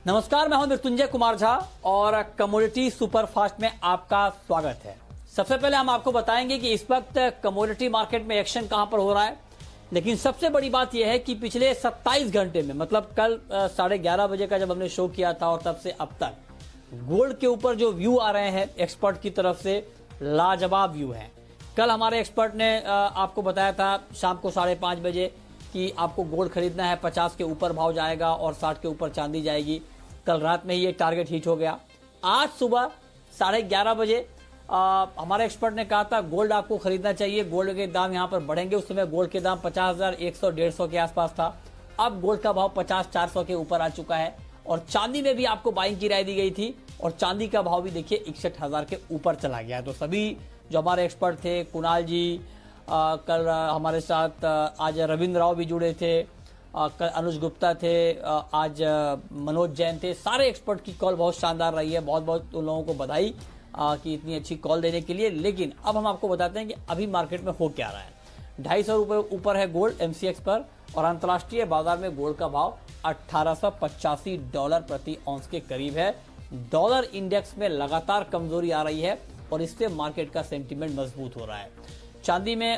नमस्कार, मैं हूं मृत्युंजय कुमार झा और कमोडिटी सुपरफास्ट में आपका स्वागत है। सबसे पहले हम आपको बताएंगे कि इस वक्त कमोडिटी मार्केट में एक्शन कहां पर हो रहा है, लेकिन सबसे बड़ी बात यह है कि पिछले 27 घंटे में, मतलब कल 11:30 बजे का जब हमने शो किया था और तब से अब तक गोल्ड के ऊपर जो व्यू आ रहे हैं एक्सपर्ट की तरफ से, लाजवाब व्यू है। कल हमारे एक्सपर्ट ने आपको बताया था शाम को 5:30 बजे कि आपको गोल्ड खरीदना है, 50 के ऊपर भाव जाएगा और 60 के ऊपर चांदी जाएगी। कल रात में ही ये टारगेट हिट हो गया। आज सुबह 11:30 बजे हमारे एक्सपर्ट ने कहा था गोल्ड आपको खरीदना चाहिए, गोल्ड के दाम यहां पर बढ़ेंगे। उस समय गोल्ड के दाम 50,100 150 के आसपास था। अब गोल्ड का भाव 50,400 के ऊपर आ चुका है और चांदी में भी आपको बाइंग की राय दी गई थी और चांदी का भाव भी देखिए 61,000 के ऊपर चला गया है। तो सभी जो हमारे एक्सपर्ट थे, कुणाल जी कल हमारे साथ, आज रविंद्र राव भी जुड़े थे, कल अनुज गुप्ता थे, आज मनोज जैन थे। सारे एक्सपर्ट की कॉल बहुत शानदार रही है। बहुत बहुत उन लोगों को बधाई कि इतनी अच्छी कॉल देने के लिए। लेकिन अब हम आपको बताते हैं कि अभी मार्केट में हो क्या रहा है। 250 रुपये ऊपर है गोल्ड एमसीएक्स पर और अंतर्राष्ट्रीय बाजार में गोल्ड का भाव $1885 प्रति औंस के करीब है। डॉलर इंडेक्स में लगातार कमजोरी आ रही है और इससे मार्केट का सेंटीमेंट मजबूत हो रहा है। चांदी में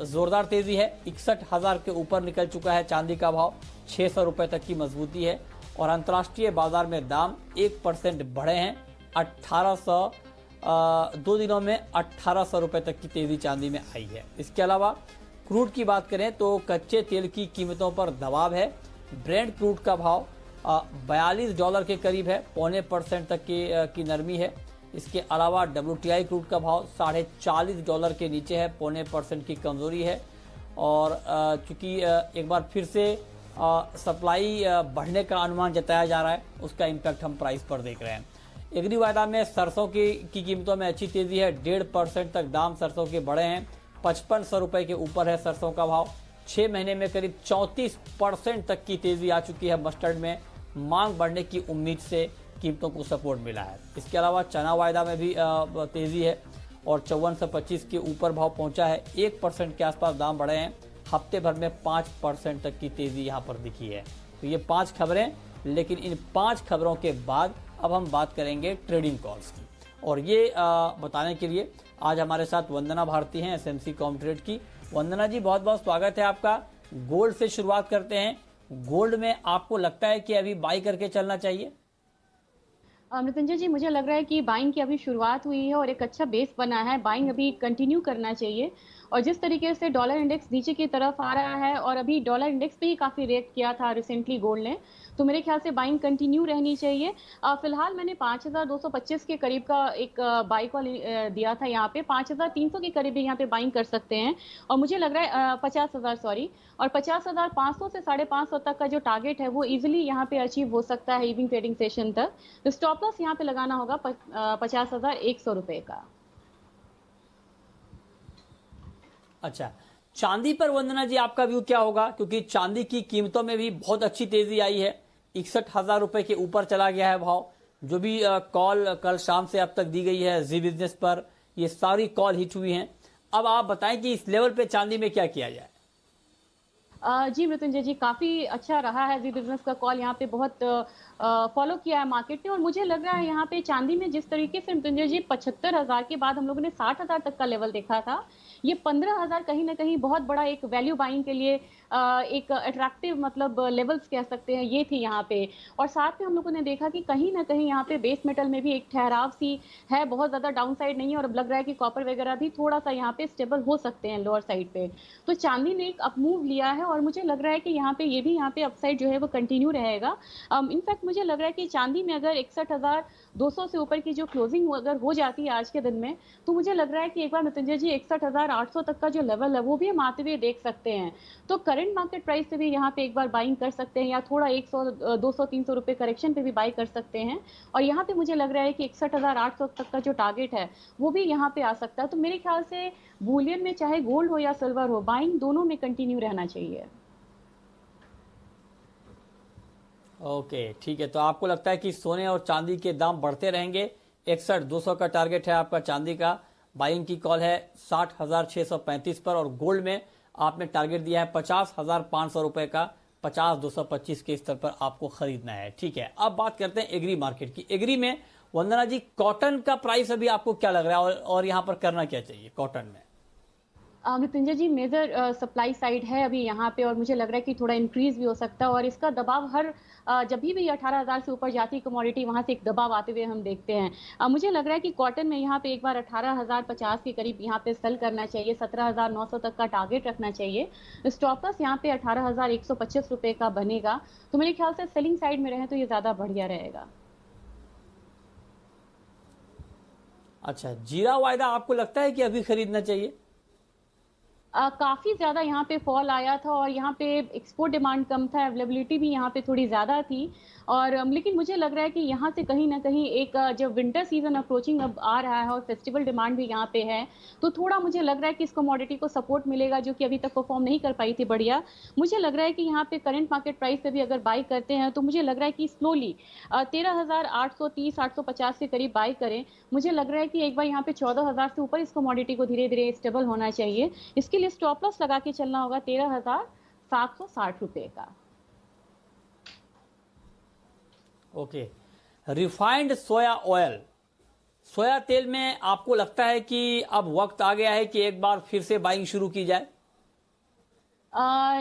जोरदार तेजी है, 61,000 के ऊपर निकल चुका है चांदी का भाव, 600 रुपए तक की मजबूती है और अंतर्राष्ट्रीय बाजार में दाम 1% बढ़े हैं। 1800 2 दिनों में 1800 रुपए तक की तेजी चांदी में आई है। इसके अलावा क्रूड की बात करें तो कच्चे तेल की कीमतों पर दबाव है। ब्रेंट क्रूड का भाव $42 के करीब है, 0.25% तक की नरमी है। इसके अलावा WTI क्रूड का भाव $40.5 के नीचे है, 0.25% की कमजोरी है। और चूंकि एक बार फिर से सप्लाई बढ़ने का अनुमान जताया जा रहा है, उसका इम्पैक्ट हम प्राइस पर देख रहे हैं। एग्री वायदा में सरसों की कीमतों में अच्छी तेजी है, 1.5% तक दाम सरसों के बढ़े हैं। 5500 रुपए के ऊपर है सरसों का भाव। 6 महीने में करीब 34% तक की तेजी आ चुकी है। मस्टर्ड में मांग बढ़ने की उम्मीद से कीमतों को सपोर्ट मिला है। इसके अलावा चना वायदा में भी तेजी है और 5425 के ऊपर भाव पहुंचा है। 1% के आसपास दाम बढ़े हैं। हफ्ते भर में 5% तक की तेजी यहां पर दिखी है। तो ये 5 खबरें, लेकिन इन 5 खबरों के बाद अब हम बात करेंगे ट्रेडिंग कॉल्स की। और ये बताने के लिए आज हमारे साथ वंदना भारती हैं, एसएमसी कॉमट्रेड की। वंदना जी, बहुत बहुत स्वागत है आपका। गोल्ड से शुरुआत करते हैं। गोल्ड में आपको लगता है कि अभी बाई करके चलना चाहिए? मृत्युंजय जी, मुझे लग रहा है कि बाइंग की अभी शुरुआत हुई है और एक अच्छा बेस बना है। बाइंग अभी कंटिन्यू करना चाहिए और जिस तरीके से डॉलर इंडेक्स नीचे की तरफ आ रहा है और अभी डॉलर इंडेक्स पे ही काफी रिएक्ट किया था रिसेंटली गोल्ड ने, तो मेरे ख्याल से बाइंग कंटिन्यू रहनी चाहिए। फिलहाल मैंने 5225 के करीब का एक बाई कॉल दिया था। यहाँ पे 5300 के करीब भी यहाँ पे बाइंग कर सकते हैं और मुझे लग रहा है 50,000 सॉरी, और 50,500 से 550 तक का जो टारगेट है वो इजिली यहाँ पे अचीव हो सकता है इवनिंग ट्रेडिंग सेशन तक। तो स्टॉप लॉस यहाँ पे लगाना होगा 50,100 रुपए का। अच्छा, चांदी पर वंदना जी आपका व्यू क्या होगा? क्योंकि चांदी की कीमतों में भी बहुत अच्छी तेजी आई है, 61,000 रुपए के ऊपर चला गया है भाव। जो भी कॉल कल शाम से अब तक दी गई है जी बिजनेस पर, ये सारी कॉल हिट हुई हैं। अब आप बताएं कि इस लेवल पे चांदी में क्या किया जाए? जी मृत्युंजय जी, काफी अच्छा रहा है जी बिजनेस का कॉल। यहाँ पे बहुत फॉलो किया है मार्केट ने और मुझे लग रहा है यहाँ पे चांदी में जिस तरीके से मृत्युंजय जी 75,000 के बाद हम लोगों ने 60,000 तक का लेवल देखा था, ये 15,000 कहीं ना कहीं बहुत बड़ा एक वैल्यू बाइंग के लिए एक अट्रैक्टिव मतलब लेवल्स कह सकते हैं, ये थी यहाँ पे। और साथ में हम लोगों ने देखा कि कहीं ना कहीं यहाँ पे बेस मेटल में भी एक ठहराव सी है, बहुत ज्यादा डाउन साइड नहीं है और अब लग रहा है कि कॉपर वगैरह भी थोड़ा सा यहाँ पे स्टेबल हो सकते हैं लोअर साइड पे। तो चांदी ने एक अप मूव लिया है और मुझे लग रहा है कि यहाँ पे ये भी यहाँ पे अपसाइड जो है वो कंटिन्यू रहेगा। इनफैक्ट मुझे लग रहा है कि चांदी में अगर 61,200 से ऊपर की जो क्लोजिंग अगर हो जाती है आज के दिन में, तो मुझे लग रहा है कि एक बार मृत्युंजय जी 61,800 तक का जो लेवल है वो भी हम आते हुए देख सकते हैं। तो करंट मार्केट प्राइस से भी यहाँ पे एक बार बाइंग कर सकते हैं या थोड़ा 100 200 300 रुपए करेक्शन पे भी बाई कर सकते हैं। और यहाँ पे मुझे लग रहा है कि 61,800 तक का जो टारगेट है वो भी यहाँ पे आ सकता है। तो मेरे ख्याल से बुलियन में चाहे गोल्ड हो या सिल्वर हो, बाइंग दोनों में कंटिन्यू रहना चाहिए। ओके, ठीक है। तो आपको लगता है कि सोने और चांदी के दाम बढ़ते रहेंगे? 61,200 का टारगेट है आपका चांदी का, बाइंग की कॉल है 60,635 पर और गोल्ड में आपने टारगेट दिया है 50,500 रुपए का, 250 225 के स्तर पर आपको खरीदना है। ठीक है, अब बात करते हैं एग्री मार्केट की। एग्री में वंदना जी, कॉटन का प्राइस अभी आपको क्या लग रहा है और यहाँ पर करना क्या चाहिए कॉटन में? मृत्युंजय जी, मेजर सप्लाई साइड है अभी यहाँ पे, और मुझे लग रहा है कि थोड़ा इंक्रीज भी हो सकता है, और इसका दबाव हर जब भी 18,000 से ऊपर जाती कमोडिटी, वहां से एक दबाव आते हुए हम देखते हैं। मुझे लग रहा है कि कॉटन में यहाँ पे एक बार 18,050 के करीब यहाँ पे सेल करना चाहिए, 17,900 तक का टारगेट रखना चाहिए। स्टॉप लॉस यहाँ पे 18,125 रुपए का बनेगा, तो मेरे ख्याल से सेलिंग साइड में रहे तो ये ज्यादा बढ़िया रहेगा। अच्छा, जीरा वायदा आपको लगता है कि अभी खरीदना चाहिए? काफी ज्यादा यहाँ पे फॉल आया था, और यहाँ पे एक्सपोर्ट डिमांड कम था, अवेलेबिलिटी भी यहाँ पे थोड़ी ज्यादा थी, और लेकिन मुझे लग रहा है कि यहाँ से कहीं ना कहीं एक जब विंटर सीजन अप्रोचिंग अब आ रहा है और फेस्टिवल डिमांड भी यहाँ पे है, तो थोड़ा मुझे लग रहा है कि इस कमोडिटी को सपोर्ट मिलेगा, जो कि अभी तक परफॉर्म नहीं कर पाई थी बढ़िया। मुझे लग रहा है कि यहाँ पे करंट मार्केट प्राइस से भी अगर बाई करते हैं तो मुझे लग रहा है कि स्लोली 13,830 850 के करीब बाई करें। मुझे लग रहा है कि एक बार यहाँ पे 14,000 से ऊपर इस कमोडिटी को धीरे धीरे स्टेबल होना चाहिए। इसके लिए स्टॉप लॉस लगा के चलना होगा 13,760 रुपए का। ओके, रिफाइंड सोया ऑयल, सोया तेल में आपको लगता है कि अब वक्त आ गया है कि एक बार फिर से बाइंग शुरू की जाए?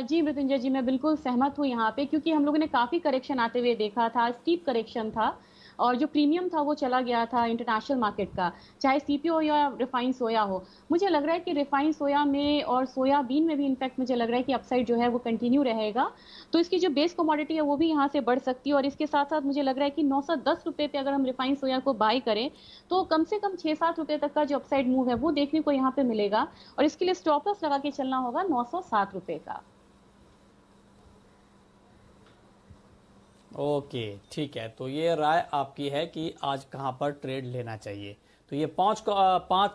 जी मृत्युंजय जी, मैं बिल्कुल सहमत हूँ यहाँ पे, क्योंकि हम लोगों ने काफी करेक्शन आते हुए देखा था, स्टीप करेक्शन था, और जो प्रीमियम था वो चला गया था इंटरनेशनल मार्केट का, चाहे सीपीओ या रिफाइंड सोया हो। मुझे लग रहा है कि रिफाइंड सोया में और सोयाबीन में भी इनफैक्ट मुझे लग रहा है कि अपसाइड जो है वो कंटिन्यू रहेगा, तो इसकी जो बेस कमोडिटी है वो भी यहाँ से बढ़ सकती है। और इसके साथ साथ मुझे लग रहा है कि 910 रुपए पे अगर हम रिफाइंड सोया को बाई करें तो कम से कम 6-7 रुपए तक का जो अपसाइड मूव है वो देखने को यहाँ पे मिलेगा, और इसके लिए स्टॉप लॉस लगा के चलना होगा 907 रुपए का। ओके, ठीक है, तो ये राय आपकी है कि आज कहां पर ट्रेड लेना चाहिए। तो ये पांच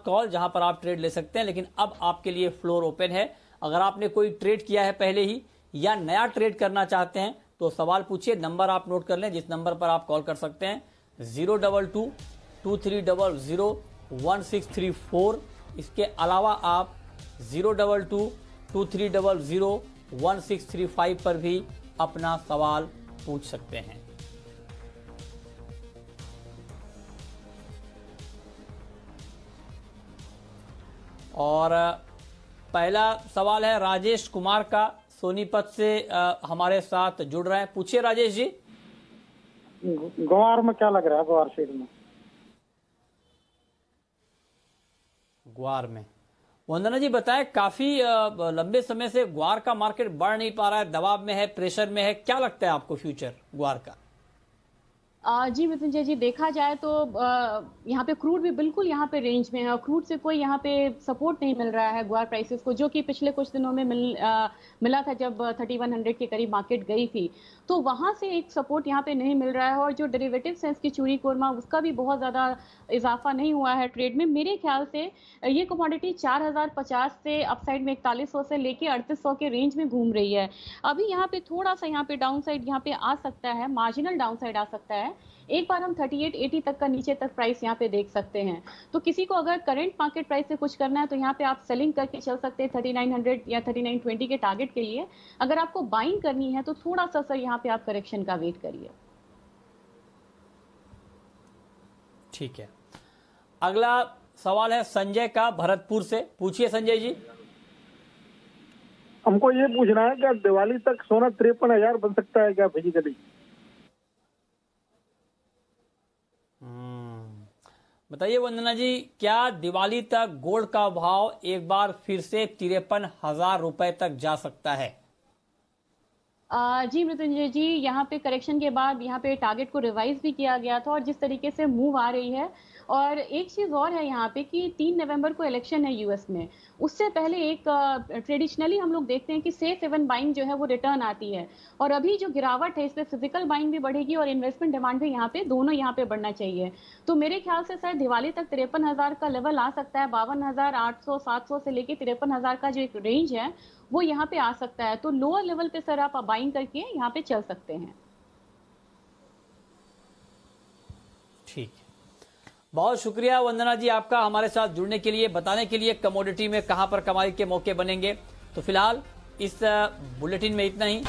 कॉल जहां पर आप ट्रेड ले सकते हैं, लेकिन अब आपके लिए फ्लोर ओपन है। अगर आपने कोई ट्रेड किया है पहले ही या नया ट्रेड करना चाहते हैं तो सवाल पूछिए। नंबर आप नोट कर लें, जिस नंबर पर आप कॉल कर सकते हैं 022-2300-1634। इसके अलावा आप 022-2300-1635 पर भी अपना सवाल पूछ सकते हैं। और पहला सवाल है राजेश कुमार का, सोनीपत से हमारे साथ जुड़ रहे हैं। पूछिए राजेश जी। ग्वार में क्या लग रहा है? ग्वार सीड में, ग्वार में वंदना जी बताएं, काफी लंबे समय से ग्वार का मार्केट बढ़ नहीं पा रहा है, दबाव में है, प्रेशर में है, क्या लगता है आपको फ्यूचर ग्वार का? जी मृत्युंजय जी, देखा जाए तो यहाँ पे क्रूड भी बिल्कुल यहाँ पे रेंज में है, और क्रूड से कोई यहाँ पे सपोर्ट नहीं मिल रहा है ग्वार प्राइसेस को, जो कि पिछले कुछ दिनों में मिला था जब 3100 के करीब मार्केट गई थी, तो वहां से एक सपोर्ट यहाँ पे नहीं मिल रहा है। और जो डेरिवेटिव सेंस की चूड़ी कोरमा, उसका भी बहुत ज्यादा इजाफा नहीं हुआ है ट्रेड में। मेरे ख्याल से ये कमोडिटी 4,050 से अपसाइड में 4100 से लेके 3800 के रेंज में घूम रही है। अभी यहाँ पे थोड़ा सा यहाँ पे डाउन साइड यहाँ पे आ सकता है, मार्जिनल डाउन साइड आ सकता है। एक बार हम 3880 तक का नीचे तक प्राइस यहाँ पे देख सकते हैं। तो किसी को अगर करंट मार्केट प्राइस से कुछ करना है तो यहाँ पे आप सेलिंग करके चल सकते हैं 3900 या 3920 के टारगेट के लिए। अगर आपको बाइंग करनी है तो थोड़ा सा सर यहाँ पे आप करेक्शन का वेट करिए। ठीक है, अगला सवाल है संजय का, भरतपुर से। पूछिए संजय जी। हमको ये पूछना है क्या दिवाली तक सोना 53,000 बन सकता है क्या फिजिकली? बताइए वंदना जी, क्या दिवाली तक गोल्ड का भाव एक बार फिर से 53,000 रुपए तक जा सकता है? जी मृत्युंजय जी, यहाँ पे करेक्शन के बाद यहाँ पे टारगेट को रिवाइज भी किया गया था, और जिस तरीके से मूव आ रही है, और एक चीज और है यहाँ पे कि 3 नवंबर को इलेक्शन है यूएस में, उससे पहले एक ट्रेडिशनली हम लोग देखते हैं कि सेफ हेवन बाइंग जो है वो रिटर्न आती है, और अभी जो गिरावट है इसमें फिजिकल बाइंग भी बढ़ेगी और इन्वेस्टमेंट डिमांड भी यहाँ पे दोनों यहाँ पे बढ़ना चाहिए। तो मेरे ख्याल से सर दिवाली तक 53,000 का लेवल आ सकता है, 52,800 700 से लेके 53,000 का जो एक रेंज है वो यहाँ पे आ सकता है। तो लोअर लेवल पे सर आप बाइंग करके यहाँ पे चल सकते हैं। ठीक, बहुत शुक्रिया वंदना जी आपका हमारे साथ जुड़ने के लिए, बताने के लिए कमोडिटी में कहां पर कमाई के मौके बनेंगे। तो फिलहाल इस बुलेटिन में इतना ही।